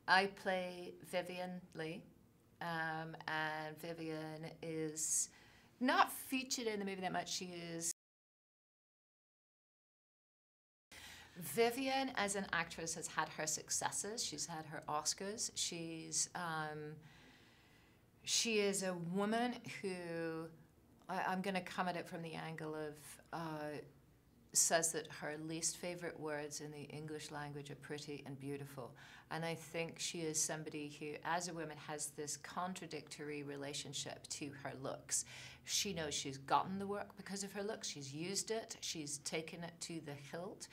I play Vivien Leigh, and Vivien is not featured in the movie that much. She is. Vivien, as an actress, has had her successes. She's had her Oscars. She is a woman who, I'm going to come at it from the angle of, says that her least favorite words in the English language are pretty and beautiful. And I think she is somebody who, as a woman, has this contradictory relationship to her looks. She knows she's gotten the work because of her looks. She's used it. She's taken it to the hilt.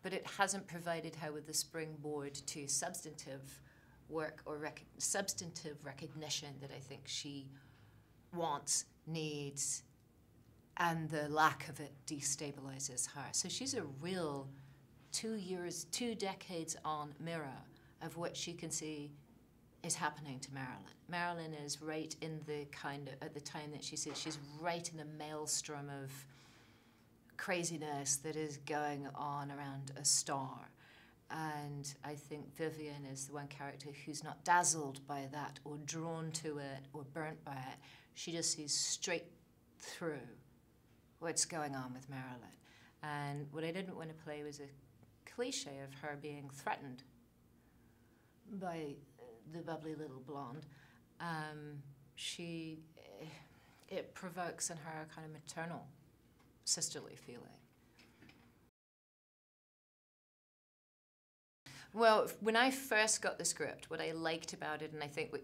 But it hasn't provided her with the springboard to substantive work or substantive recognition that I think she wants, needs, and the lack of it destabilizes her. So she's a real 2 decades on mirror of what she can see is happening to Marilyn. Marilyn is right in the kind of, at the time that she sees, she's right in the maelstrom of craziness that is going on around a star. And I think Vivien is the one character who's not dazzled by that or drawn to it or burnt by it. She just sees straight through what's going on with Marilyn. And what I didn't want to play was a cliche of her being threatened by the bubbly little blonde. It provokes in her a kind of maternal, sisterly feeling. Well, when I first got the script, what I liked about it, and I think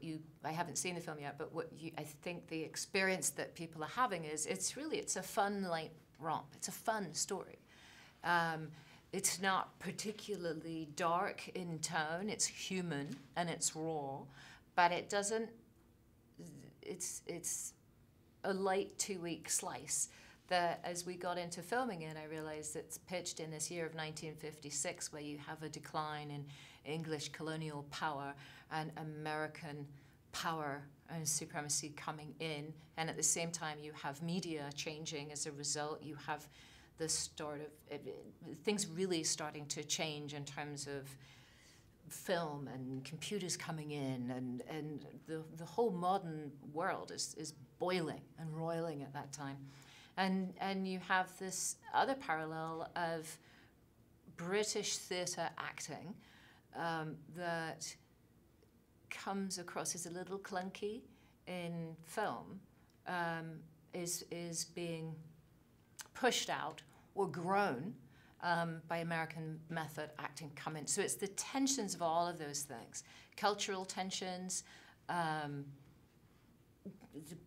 I haven't seen the film yet, but I think the experience that people are having is, it's a fun light romp. It's a fun story. It's not particularly dark in tone. It's human and it's raw, but it doesn't, it's a light 2-week slice that as we got into filming it, I realized it's pitched in this year of 1956 where you have a decline in English colonial power and American power and supremacy coming in. And at the same time, you have media changing as a result. You have the start of things really starting to change in terms of film and computers coming in, and the whole modern world is boiling and roiling at that time. And you have this other parallel of British theatre acting that comes across as a little clunky in film, is being pushed out or grown by American method acting come in. So it's the tensions of all of those things, cultural tensions,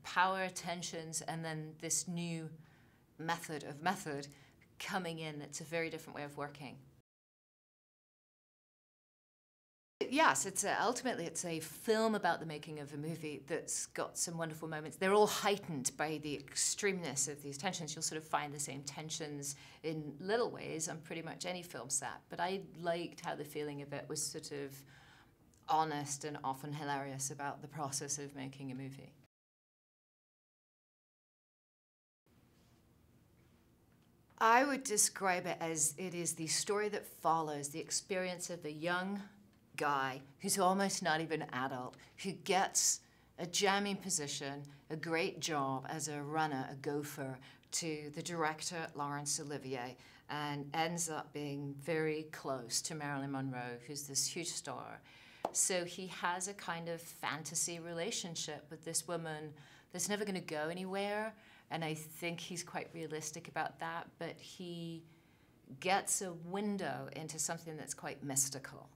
power tensions, and then this new method coming in that's a very different way of working. Yes, ultimately it's a film about the making of a movie that's got some wonderful moments. They're all heightened by the extremeness of these tensions. You'll sort of find the same tensions in little ways on pretty much any film set, but I liked how the feeling of it was sort of honest and often hilarious about the process of making a movie. I would describe it as it is the story that follows the experience of a young guy who's almost not even an adult, who gets a jamming position, a great job as a runner, a gopher, to the director, Laurence Olivier, and ends up being very close to Marilyn Monroe, who's this huge star. So he has a kind of fantasy relationship with this woman that's never going to go anywhere, and I think he's quite realistic about that, but he gets a window into something that's quite mystical.